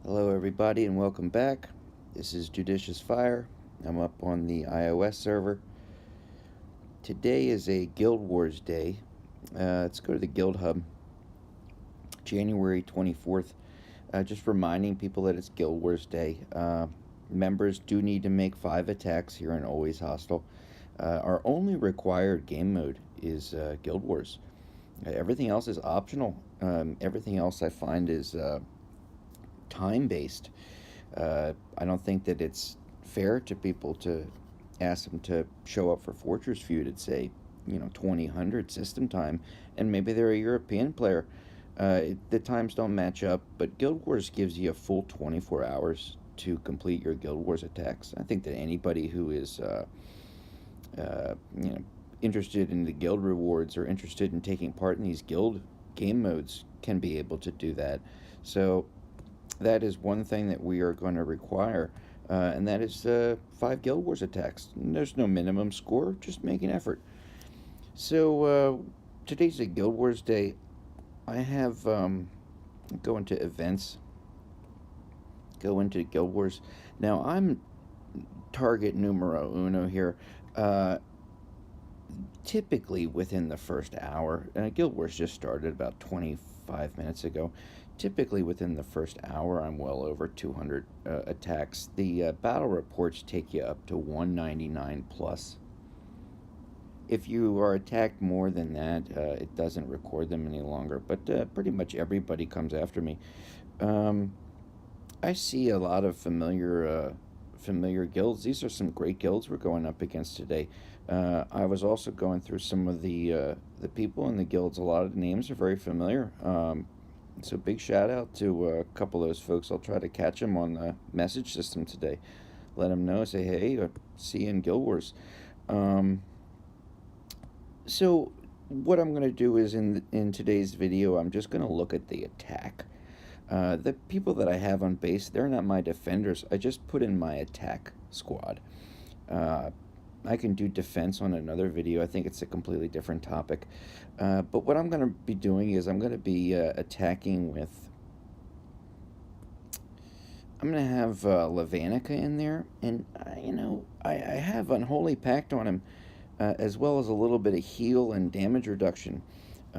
Hello everybody and welcome back. This is JudiciousFire. I'm up on the iOS server. Today is a Guild Wars day. Let's go to the Guild Hub. January 24th. Just reminding people that it's Guild Wars day. Members do need to make 5 attacks here in Always Hostile. Our only required game mode is Guild Wars. Everything else is optional. Everything else I find is time-based. I don't think that it's fair to people to ask them to show up for Fortress Feud at, say, 2000 system time, and maybe they're a European player. The times don't match up, but Guild Wars gives you a full 24 hours to complete your Guild Wars attacks. I think that anybody who is interested in the guild rewards or interested in taking part in these guild game modes can be able to do that. So that is one thing that we are going to require, and that is 5 Guild Wars attacks. There's no minimum score, just make an effort. So today's a Guild Wars day. I have go into events, go into Guild Wars. Now I'm target numero uno here. Typically within the first hour, Guild Wars just started about 25 minutes ago. Typically within the first hour, I'm well over 200 attacks. The battle reports take you up to 199 plus. If you are attacked more than that, it doesn't record them any longer, but pretty much everybody comes after me. I see a lot of familiar guilds. These are some great guilds we're going up against today. I was also going through some of the people in the guilds. A lot of the names are very familiar. So big shout out to a couple of those folks. I'll try to catch them on the message system today. Let them know, say, hey, see you in Guild Wars. So what I'm going to do is in today's video, I'm just going to look at the attack. The people that I have on base, they're not my defenders. I just put in my attack squad. I can do defense on another video. I think it's a completely different topic. But what I'm going to be doing is I'm going to be attacking with... I'm going to have Levanica in there. And, I have Unholy Pact on him, as well as a little bit of heal and damage reduction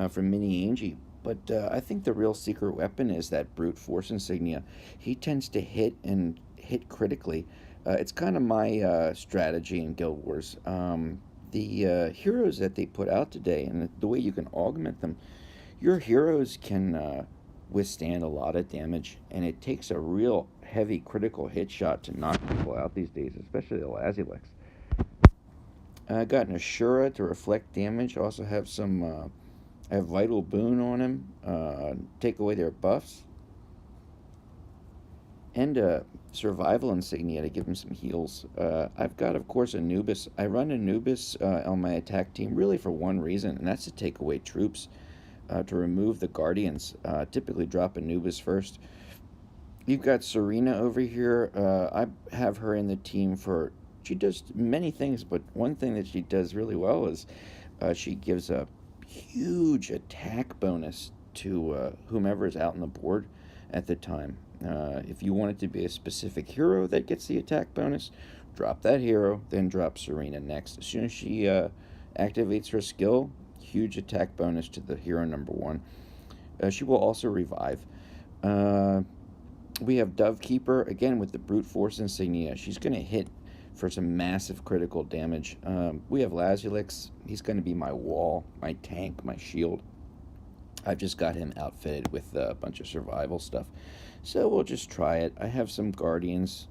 from Mini Angie. But I think the real secret weapon is that Brute Force insignia. He tends to hit critically. It's kind of my strategy in Guild Wars. The heroes that they put out today and the way you can augment them, your heroes can withstand a lot of damage, and it takes a real heavy critical hit shot to knock people out these days, especially the Lazulix. I got an Ashura to reflect damage. I also have some... I have Vital Boon on him, take away their buffs, and Survival Insignia to give him some heals. I've got, of course, Anubis. I run Anubis on my attack team really for one reason, and that's to take away troops, to remove the Guardians. Typically drop Anubis first. You've got Serena over here. I have her in the team for... She does many things, but one thing that she does really well is she gives a huge attack bonus to whomever is out on the board at the time. If you want it to be a specific hero that gets the attack bonus, drop that hero, then drop Serena next. As soon as she activates her skill, huge attack bonus to the hero number 1. She will also revive. We have Dovekeeper, again with the Brute Force insignia. She's going to hit for some massive critical damage. We have Lazulix. He's going to be my wall, my tank, my shield. I've just got him outfitted with a bunch of survival stuff. So we'll just try it. I have some Guardians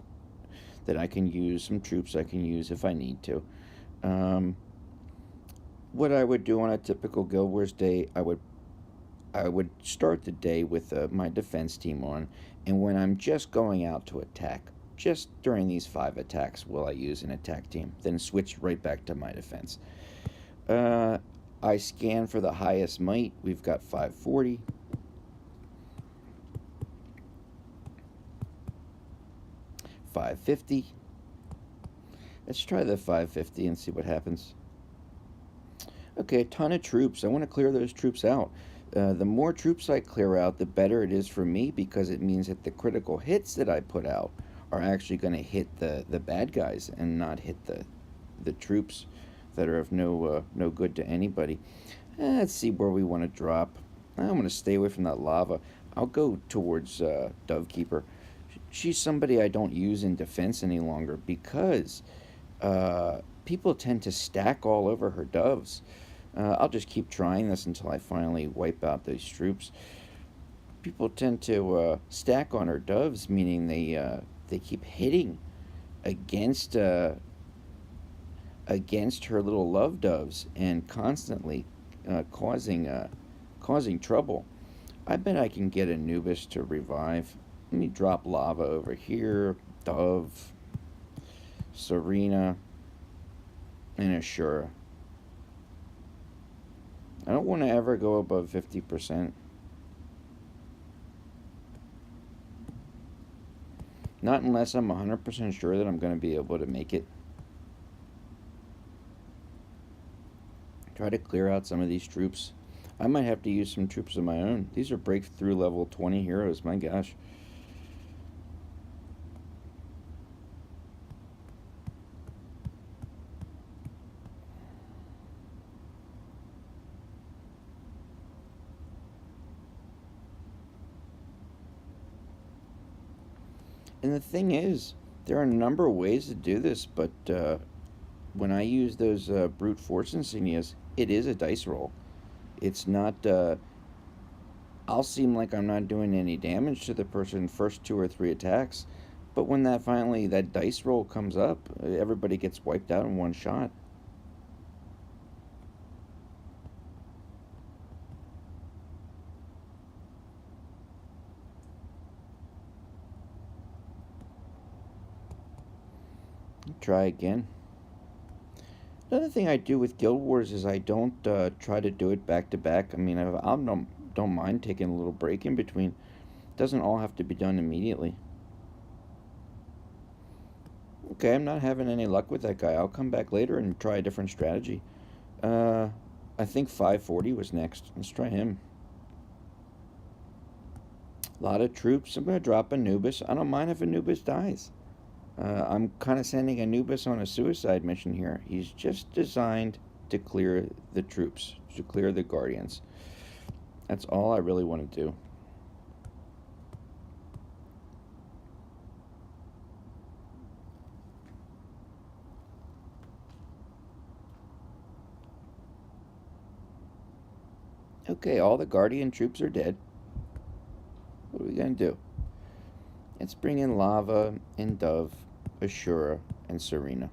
that I can use, some troops I can use if I need to. What I would do on a typical Guild Wars day, I would start the day with my defense team on, and when I'm just going out to attack, just during these 5 attacks will I use an attack team, then switch right back to my defense. I scan for the highest might. We've got 540. $550. Let's try the 550 and see what happens. Okay, a ton of troops. I want to clear those troops out. The more troops I clear out, the better it is for me because it means that the critical hits that I put out are actually going to hit the bad guys and not hit the troops that are of no good to anybody. Let's see where we want to drop. I'm going to stay away from that lava. I'll go towards Dovekeeper. She's somebody I don't use in defense any longer because people tend to stack all over her doves. I'll just keep trying this until I finally wipe out those troops. People tend to stack on her doves, meaning they keep hitting against against her little love doves and constantly causing trouble. I bet I can get Anubis to revive. Let me drop lava over here. Dove, Serena, and Ashura. I don't want to ever go above 50%. Not unless I'm 100% sure that I'm going to be able to make it. Try to clear out some of these troops. I might have to use some troops of my own. These are breakthrough level 20 heroes, my gosh. And the thing is, there are a number of ways to do this, but when I use those brute force insignias, it is a dice roll. It's not. I'll seem like I'm not doing any damage to the person first 2 or 3 attacks, but when that dice roll comes up, everybody gets wiped out in one shot. Try again. Another thing I do with Guild Wars is I don't try to do it back to back. I mean, I don't mind taking a little break in between. It doesn't all have to be done immediately. Okay, I'm not having any luck with that guy. I'll come back later and try a different strategy. I think 540 was next. Let's try him. A lot of troops. I'm going to drop Anubis. I don't mind if Anubis dies. I'm kind of sending Anubis on a suicide mission here. He's just designed to clear the troops, to clear the guardians. That's all I really want to do. Okay, all the guardian troops are dead. What are we going to do? Let's bring in Lava and Dove, Ashura, and Serena.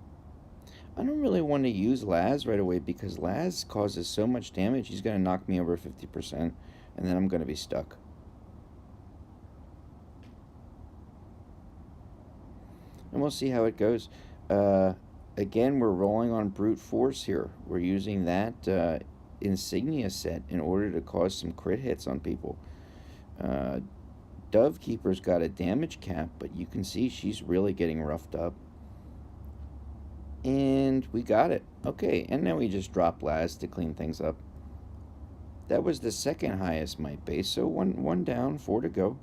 I don't really want to use Laz right away because Laz causes so much damage. He's going to knock me over 50%, and then I'm going to be stuck. And we'll see how it goes. Again, we're rolling on brute force here. We're using that insignia set in order to cause some crit hits on people. Dovekeeper's got a damage cap, but you can see she's really getting roughed up. And we got it. Okay, and now we just drop Laz to clean things up. That was the second highest might base, so one down, 4 to go.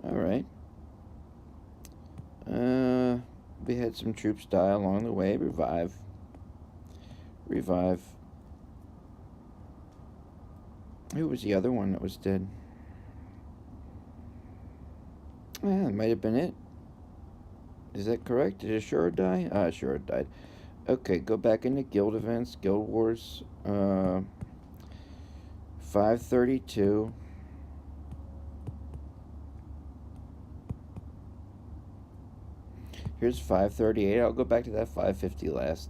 Alright. We had some troops die along the way. Revive. Who was the other one that was dead? That might have been it. Is that correct? Did Ashura die? Ashura died. Okay, go back into guild events, Guild Wars. 532. Here's 538. I'll go back to that 550 last.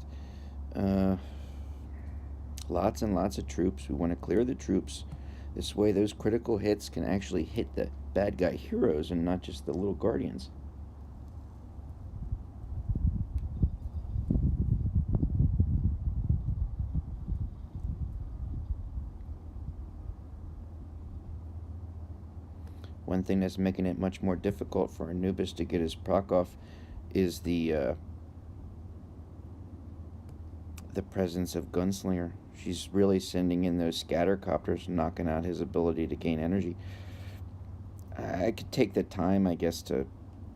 Lots and lots of troops. We want to clear the troops. This way those critical hits can actually hit the bad guy heroes and not just the little guardians. One thing that's making it much more difficult for Anubis to get his proc off is the presence of Gunslinger. She's really sending in those scattercopters, knocking out his ability to gain energy. I could take the time, I guess, to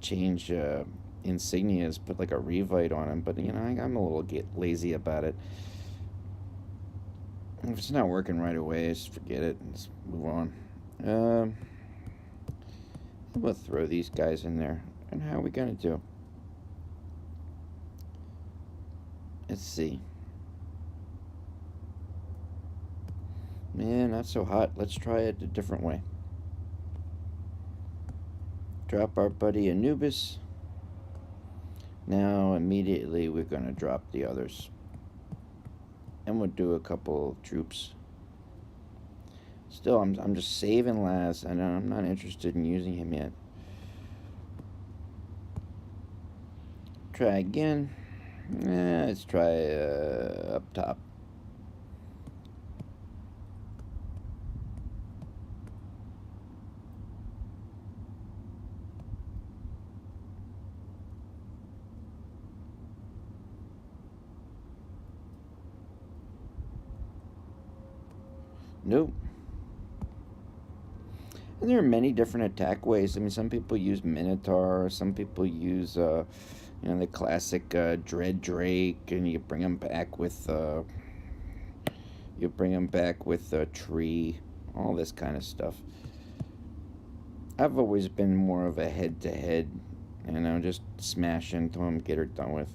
change insignias, put like a revite on him, but I'm a little lazy about it. If it's not working right away, just forget it and just move on. I'm gonna throw these guys in there. And how are we gonna do? Let's see. Man, not so hot. Let's try it a different way. Drop our buddy Anubis. Now, immediately, we're gonna drop the others. And we'll do a couple troops. Still, I'm just saving Laz, and I'm not interested in using him yet. Try again. Let's try up top. Nope. And there are many different attack ways. I mean, some people use Minotaur, some people use, the classic Dread Drake, and you bring them back with a tree, all this kind of stuff. I've always been more of a head-to-head, just smash into them, get her done with.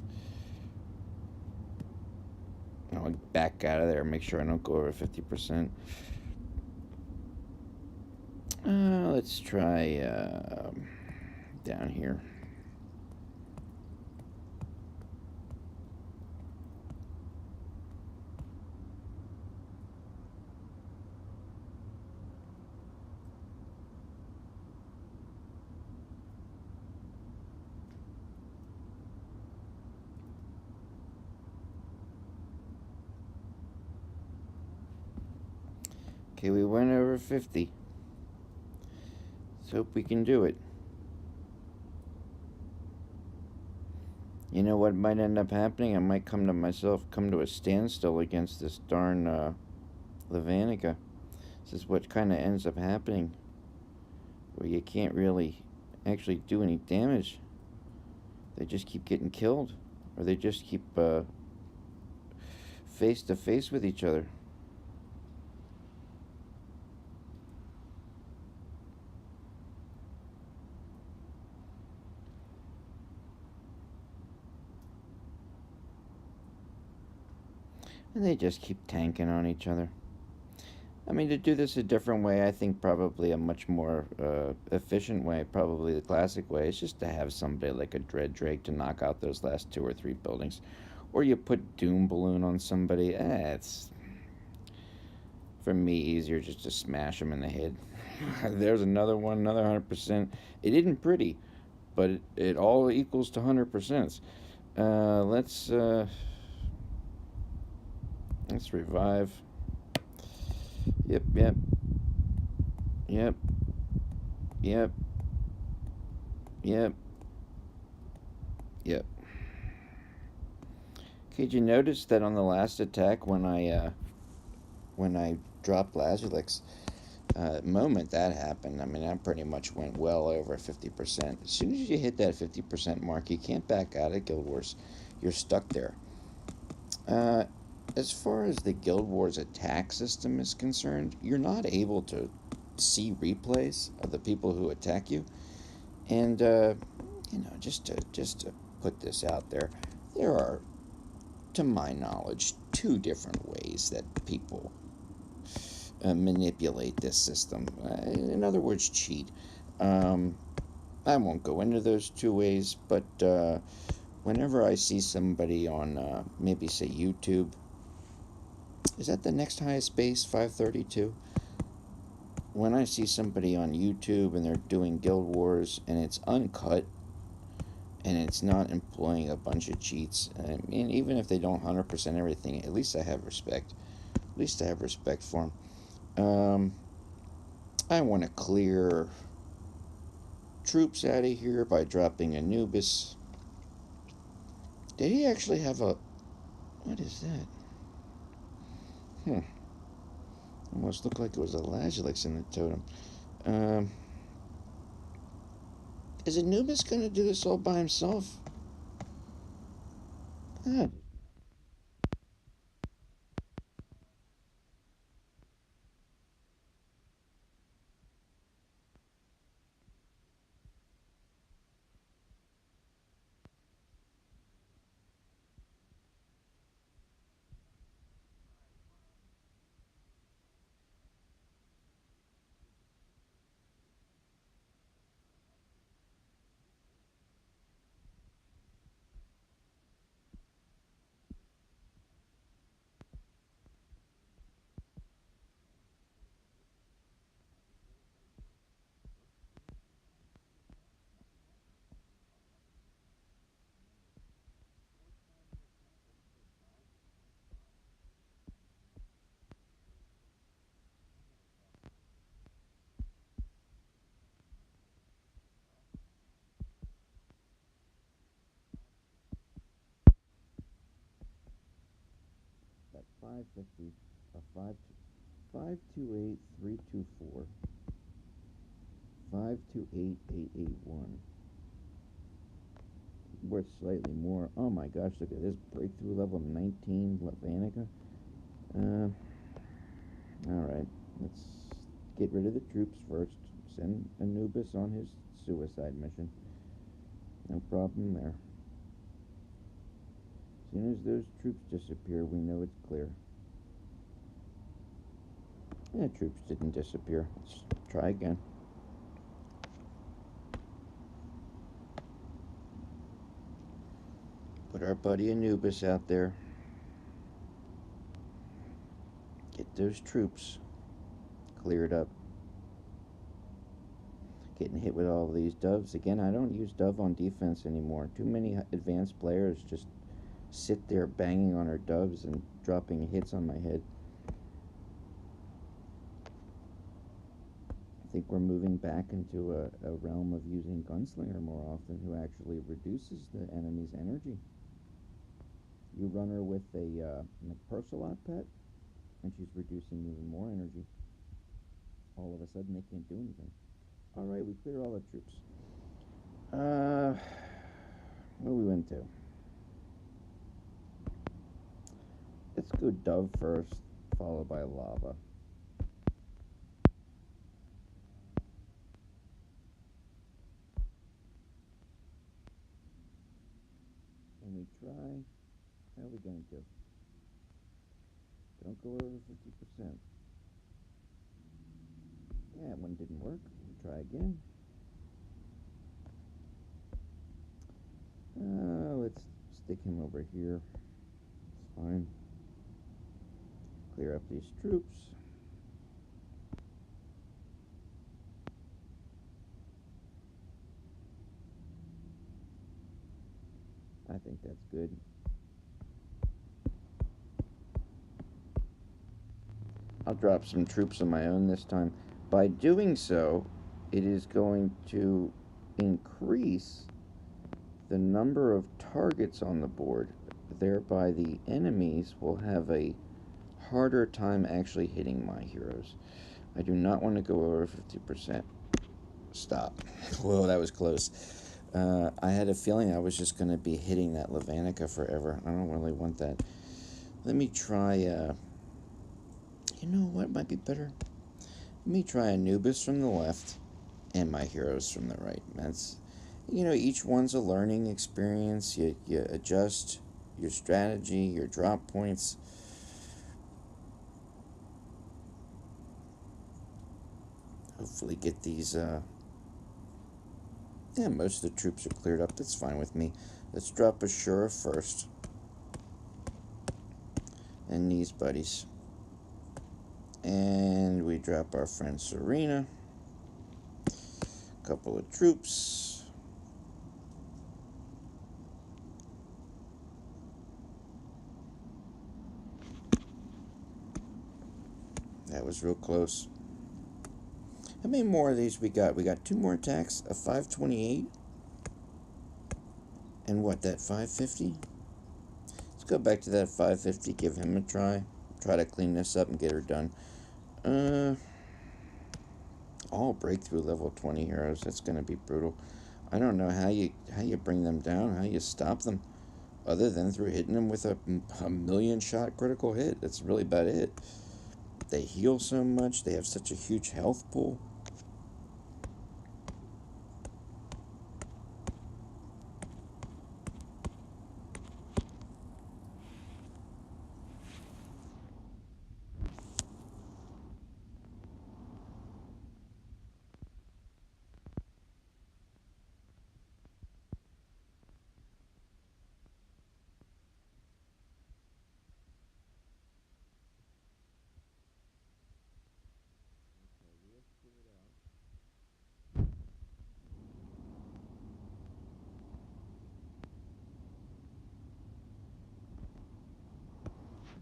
I'll back out of there, make sure I don't go over 50%. Let's try down here. Okay, we went over 50. Let's hope we can do it. You know what might end up happening? I might come to a standstill against this darn Levanica. This is what kind of ends up happening, where you can't really actually do any damage. They just keep getting killed, or they just keep face to face with each other. And they just keep tanking on each other. I mean, to do this a different way, I think probably a much more efficient way, probably the classic way, is just to have somebody like a Dread Drake to knock out those last 2 or 3 buildings. Or you put Doom Balloon on somebody. It's, for me, easier just to smash them in the head. There's another one, another 100%. It isn't pretty, but it all equals to 100%. Let's revive. Yep. Okay, did you notice that on the last attack when I dropped Lazulix, moment that happened, I mean, I pretty much went well over 50%. As soon as you hit that 50% mark, you can't back out of Guild Wars. You're stuck there. As far as the Guild Wars attack system is concerned, you're not able to see replays of the people who attack you. And, just to put this out there, there are, to my knowledge, 2 different ways that people manipulate this system. In other words, cheat. I won't go into those 2 ways, but whenever I see somebody on, maybe say YouTube, is that the next highest base, 532? When I see somebody on YouTube and they're doing Guild Wars and it's uncut and it's not employing a bunch of cheats, I mean, even if they don't 100% everything, at least I have respect. At least I have respect for them. I want to clear troops out of here by dropping Anubis. Did he actually have a... What is that? Almost looked like it was a Lazulix in the totem. Um, is Anubis going to do this all by himself? Ah, that 550, a 528 324, 528881. Worth slightly more. Oh my gosh, look at this breakthrough level 19 Lavanica. Alright, let's get rid of the troops first. Send Anubis on his suicide mission. No problem there. As soon as those troops disappear, we know it's clear. Yeah, troops didn't disappear. Let's try again. Put our buddy Anubis out there. Get those troops cleared up. Getting hit with all these doves. Again, I don't use dove on defense anymore. Too many advanced players just sit there banging on our doves and dropping hits on my head. I think we're moving back into a realm of using Gunslinger more often, who actually reduces the enemy's energy. You run her with a McPersalot pet, and she's reducing even more energy. All of a sudden, they can't do anything. Alright, we clear all the troops. Where we went to? Let's go Dove first, followed by Lava. And we try. How are we going to do? Don't go over 50%. Yeah, one didn't work. We'll try again. Let's stick him over here. It's fine. Clear up these troops. I think that's good. I'll drop some troops of my own this time. By doing so, it is going to increase the number of targets on the board. Thereby, the enemies will have a harder time actually hitting my heroes. I do not want to go over 50%. Stop. Whoa, that was close. I had a feeling I was just going to be hitting that Lavanica forever. I don't really want that. Let me try, you know what might be better? Let me try Anubis from the left and my heroes from the right. That's, each one's a learning experience. You adjust your strategy, your drop points. Hopefully get these, yeah, most of the troops are cleared up. That's fine with me. Let's drop Ashura first. And these buddies. And we drop our friend Serena. Couple of troops. That was real close. How many more of these we got? We got 2 more attacks, a 528. And what, that 550? go back to that 550, give him a try. Try to clean this up and get her done. All breakthrough level 20 heroes. That's going to be brutal. I don't know how you bring them down, how you stop them, other than through hitting them with a million shot critical hit. That's really about it. They heal so much. They have such a huge health pool.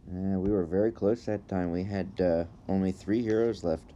We were very close that time. We had only 3 heroes left.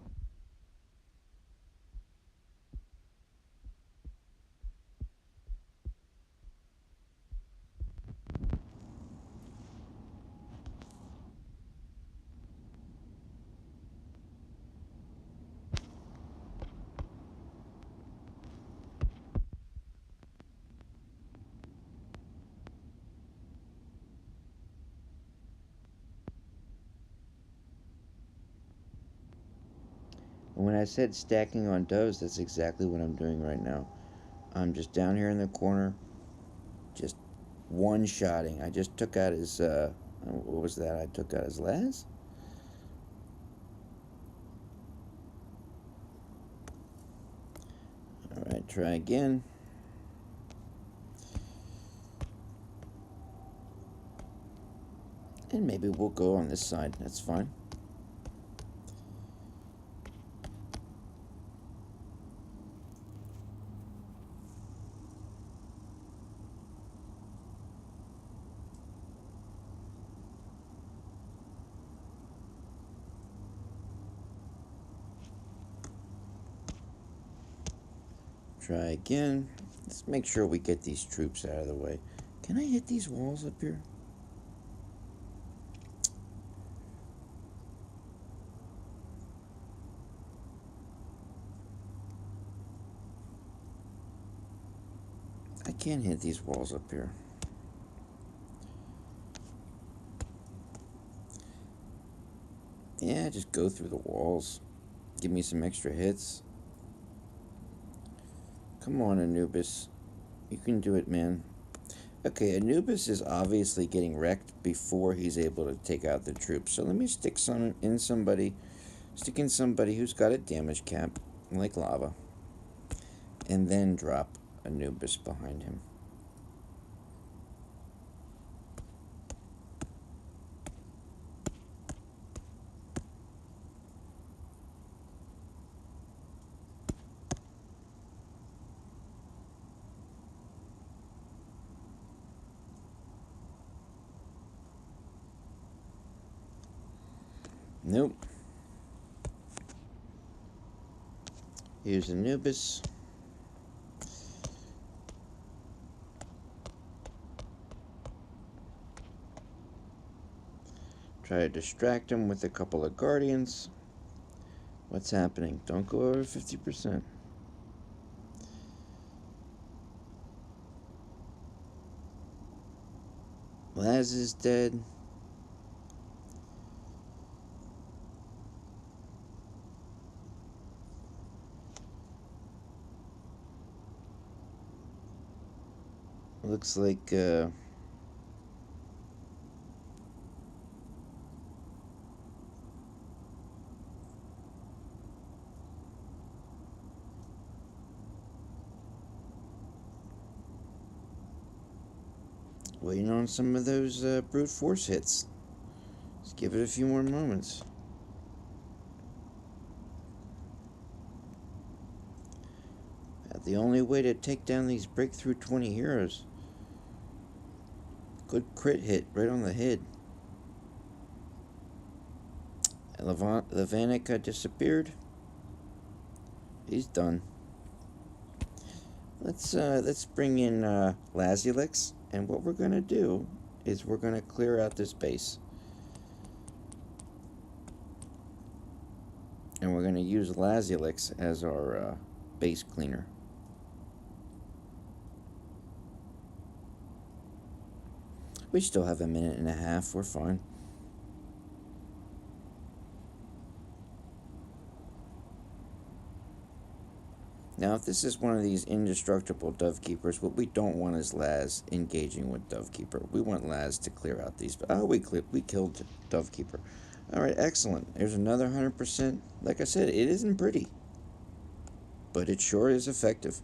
And when I said stacking on doves, that's exactly what I'm doing right now. I'm just down here in the corner, just one-shotting. I just took out his, what was that? I took out his Laz? Alright, try again. And maybe we'll go on this side. That's fine. Try again. Let's make sure we get these troops out of the way. Can I hit these walls up here? I can't hit these walls up here. Yeah, just go through the walls. Give me some extra hits. Come on, Anubis. You can do it, man. Okay, Anubis is obviously getting wrecked before he's able to take out the troops. So let me stick in somebody who's got a damage cap, like lava, and then drop Anubis behind him. Nope. Here's Anubis. Try to distract him with a couple of guardians. What's happening? Don't go over 50%. Laz is dead. Looks like waiting on some of those brute force hits. Let's give it a few more moments. The only way to take down these breakthrough 20 heroes. Good crit hit right on the head. Levanica disappeared. He's done. Let's bring in Lazulix, and what we're gonna do is we're going to clear out this base. And we're going to use Lazulix as our base cleaner. We still have a minute and a half. We're fine. Now, if this is one of these indestructible Dovekeepers, what we don't want is Laz engaging with Dovekeeper. We want Laz to clear out these. Oh, we killed Dovekeeper. All right, excellent. There's another 100%. Like I said, it isn't pretty, but it sure is effective.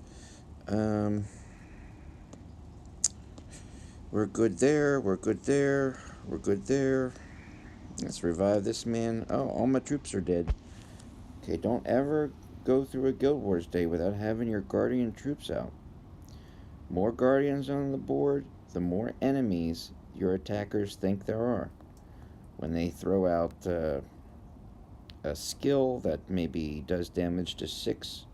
We're good there. We're good there. We're good there. Let's revive this man. Oh, all my troops are dead. Okay, don't ever go through a Guild Wars day without having your Guardian troops out. More Guardians on the board, the more enemies your attackers think there are. When they throw out a skill that maybe does damage to six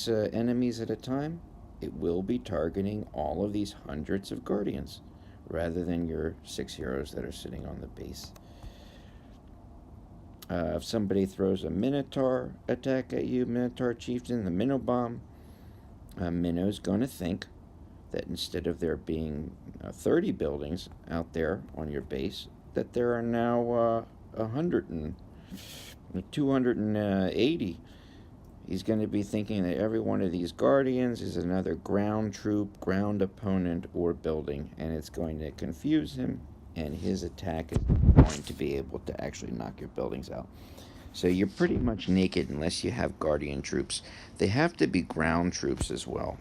enemies at a time, it will be targeting all of these hundreds of Guardians rather than your 6 heroes that are sitting on the base. If somebody throws a Minotaur attack at you, Minotaur Chieftain, the Minnow Bomb, Minnow's going to think that instead of there being 30 buildings out there on your base, that there are now 100 and 280. He's going to be thinking that every one of these Guardians is another ground troop, ground opponent, or building, and it's going to confuse him, and his attack is going to be able to actually knock your buildings out. So you're pretty much naked unless you have Guardian troops. They have to be ground troops as well.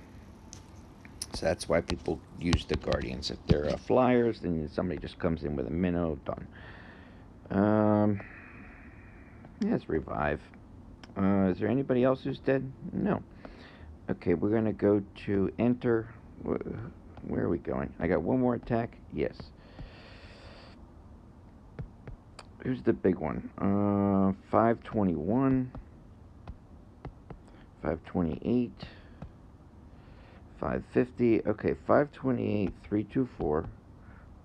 So that's why people use the Guardians. If they're flyers, then somebody just comes in with a minnow, done. Let's revive. Is there anybody else who's dead? No. Okay, we're going to go to enter. Where are we going? I got one more attack? Yes. Here's the big one. 521. 528. 550. Okay, 528, 324.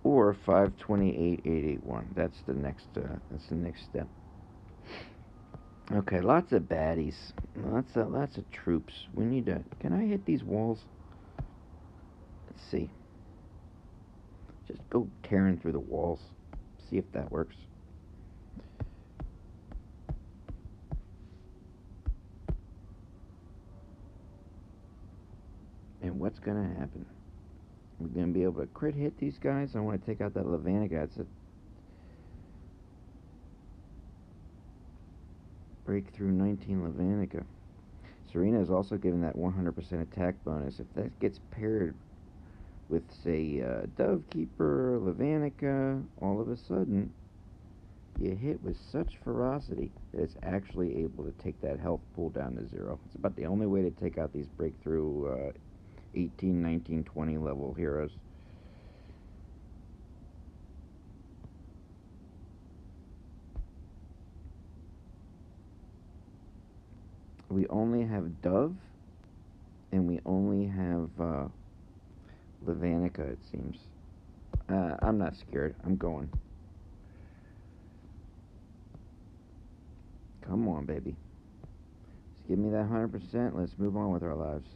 Or 528, 881. That's the next step. Okay, lots of baddies. Lots of troops. We need to... Can I hit these walls? Let's see. Just go tearing through the walls. See if that works. And what's going to happen? We're going to be able to crit hit these guys. I want to take out that Lavanica. It's a breakthrough 19 Lavanica. Serena is also given that 100% attack bonus. If that gets paired with, say, Dovekeeper, Lavanica, all of a sudden, you hit with such ferocity that it's actually able to take that health pool down to 0. It's about the only way to take out these breakthrough 18, 19, 20 level heroes. We only have Dove, and we only have Lavanica, it seems. I'm not scared. I'm going. Come on, baby. Just give me that 100%. Let's move on with our lives.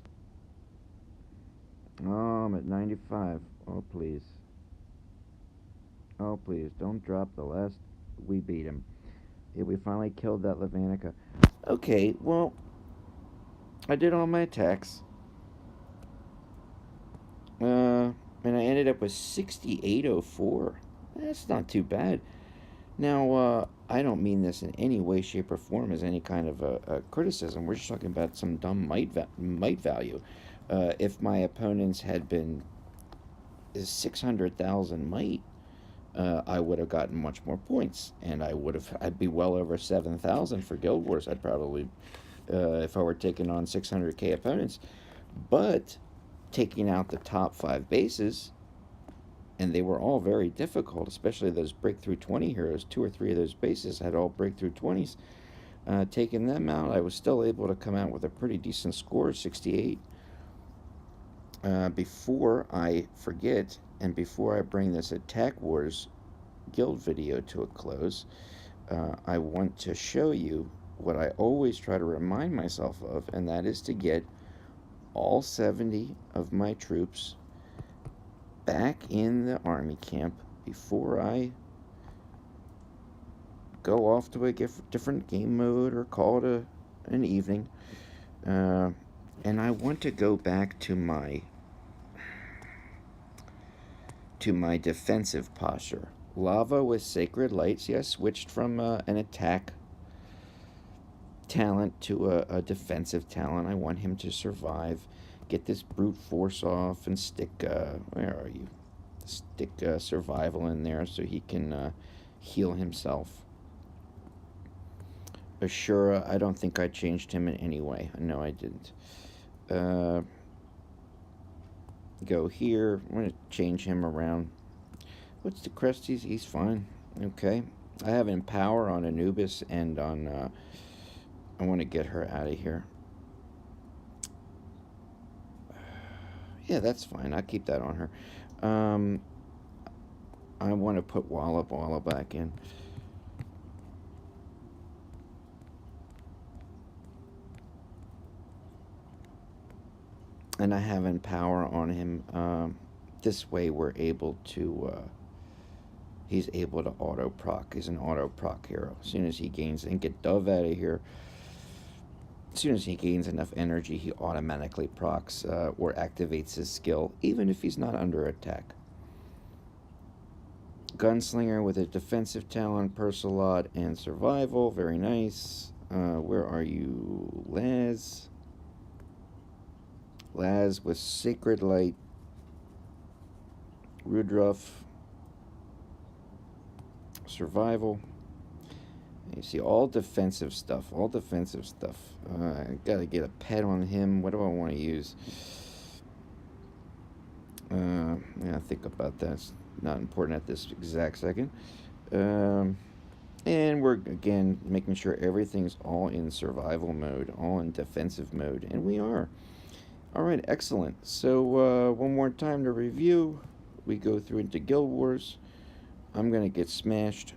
Oh, I'm at 95. Oh, please. Oh, please. Don't drop the last. We beat him. Yeah, we finally killed that Lavanica. Okay, well, I did all my attacks. And I ended up with 6804. That's not too bad. Now, I don't mean this in any way, shape, or form as any kind of a criticism. We're just talking about some dumb might value. If my opponents had been 600,000 might, I would have gotten much more points, and I'd be well over 7,000 for Guild Wars. I'd probably, if I were taking on 600k opponents, but taking out the top 5 bases, and they were all very difficult, especially those breakthrough 20 heroes. 2 or 3 of those bases had all breakthrough 20s. Taking them out, I was still able to come out with a pretty decent score, 68. Before I forget, And before I bring this Attack Wars guild video to a close, I want to show you what I always try to remind myself of, and that is to get all 70 of my troops back in the army camp before I go off to a different game mode or call it an evening. And I want to go back to my defensive posture. Lava with Sacred Light. See, I switched from an attack talent to a defensive talent. I want him to survive, get this brute force off, and stick, where are you? Stick survival in there so he can heal himself. Ashura, I don't think I changed him in any way. No, I didn't. Go here. I'm going to change him around. What's the crest? He's fine. Okay. I have Empower on Anubis and on... I want to get her out of here. Yeah, that's fine. I'll keep that on her. I want to put Walla back in. And I have Empower on him. This way we're able to... he's able to auto-proc. He's an auto-proc hero. As soon as he gains... And get Dove out of here. As soon as he gains enough energy, he automatically procs or activates his skill, even if he's not under attack. Gunslinger with a defensive talent, Persalot, and survival. Very nice. Where are you? Laz. Laz with Sacred Light. Rudruff. Survival. You see, all defensive stuff. All defensive stuff. I gotta get a pet on him. What do I want to use? Yeah, think about that. It's not important at this exact second. And we're, again, making sure everything's all in survival mode, all in defensive mode. And we are. All right, excellent. So, one more time to review. We go through into Guild Wars. I'm going to get smashed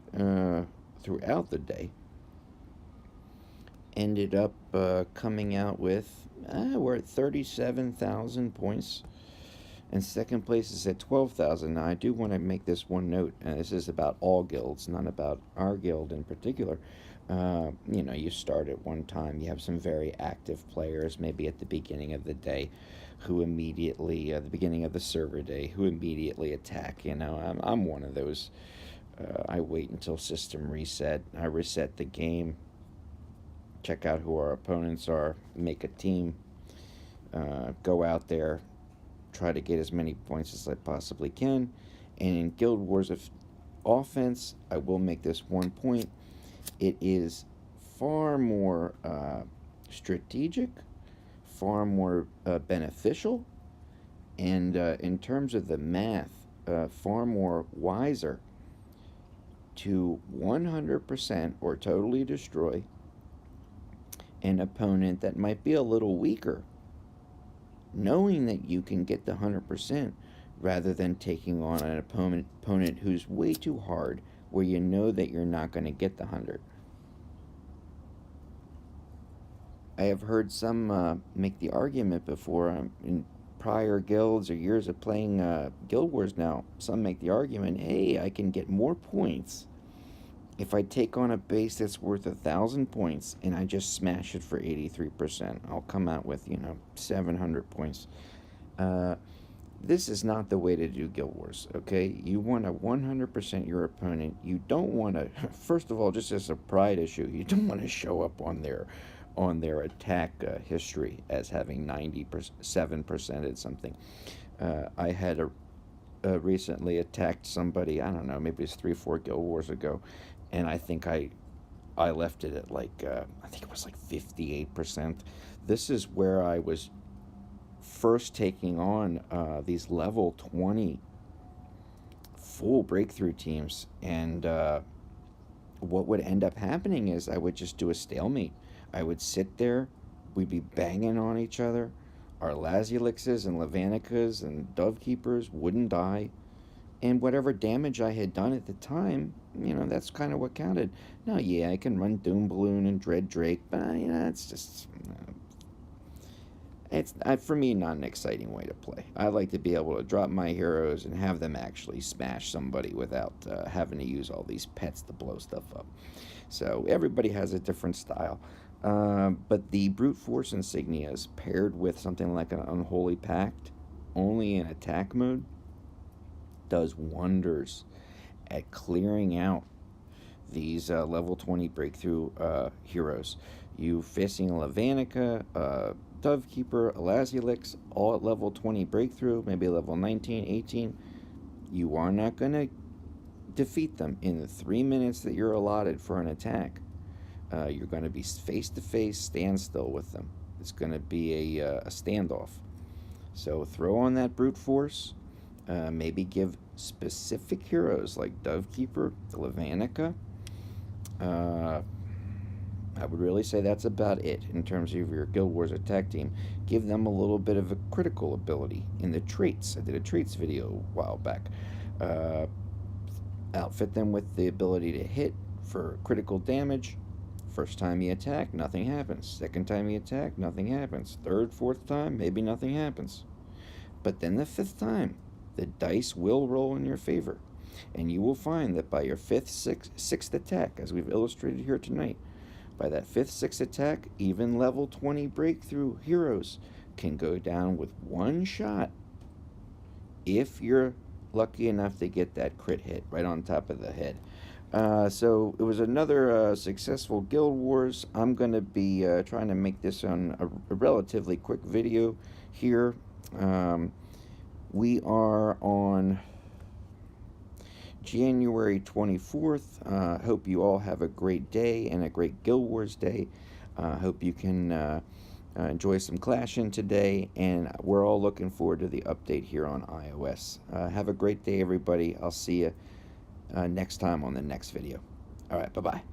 throughout the day. Ended up coming out with, we're at 37,000 points. And second place is at 12,000. Now, I do want to make this one note. This is about all guilds, not about our guild in particular. You know, you start at one time. You have some very active players, maybe at the beginning of the day, who immediately, the beginning of the server day, who immediately attack. You know, I'm one of those. I wait until system reset. I reset the game, check out who our opponents are, make a team, go out there, try to get as many points as I possibly can. And in Guild Wars of offense, I will make this one point. It is far more strategic, far more beneficial, and in terms of the math, far more wiser to 100% or totally destroy an opponent that might be a little weaker, knowing that you can get the 100% rather than taking on an opponent who's way too hard, where you know that you're not going to get the 100. I have heard some make the argument before in prior guilds or years of playing Guild Wars now. Some make the argument, hey, I can get more points if I take on a base that's worth 1,000 points and I just smash it for 83%. I'll come out with, 700 points. This is not the way to do Guild Wars, okay? You want to 100% your opponent. You don't want to, first of all, just as a pride issue, you don't want to show up on their attack history as having 97%ed something. I had recently attacked somebody, I don't know, maybe it's 3-4 Guild Wars ago, and I think I left it at like, I think it was like 58%. This is where I was first taking on these level 20 full breakthrough teams, and what would end up happening is I would just do a stalemate. I would sit there, we'd be banging on each other, our Lazulixes and Lavanicas and Dovekeepers wouldn't die, And whatever damage I had done at the time, that's kind of what counted. Now, yeah, I can run Doom Balloon and Dread Drake, but it's just it's for me not an exciting way to play. I like to be able to drop my heroes and have them actually smash somebody without having to use all these pets to blow stuff up. So everybody has a different style. But the brute force insignias paired with something like an unholy pact, only in attack mode, does wonders at clearing out these level 20 breakthrough heroes. You facing a Lavanica, Dovekeeper, a Lazulix, all at level 20 breakthrough, maybe level 19, 18. You are not going to defeat them in the 3 minutes that you're allotted for an attack. You're going to be face to face, standstill with them. It's going to be a standoff. So throw on that brute force. Maybe give specific heroes like Dovekeeper, Lavanica. I would really say that's about it in terms of your Guild Wars attack team. Give them a little bit of a critical ability in the traits. I did a traits video a while back. Outfit them with the ability to hit for critical damage. First time you attack, nothing happens. Second time you attack, nothing happens. Third, fourth time, maybe nothing happens. But then the fifth time, the dice will roll in your favor. And you will find that by your fifth, sixth attack, as we've illustrated here tonight, by that fifth, sixth attack, even level 20 breakthrough heroes can go down with one shot if you're lucky enough to get that crit hit right on top of the head. So it was another successful Guild Wars. I'm going to be trying to make this on a relatively quick video here. We are on January 24th. Hope you all have a great day and a great Guild Wars day. Hope you can enjoy some clashing today, and we're all looking forward to the update here on iOS. Have a great day, everybody. I'll see you next time on the next video. All right, bye-bye.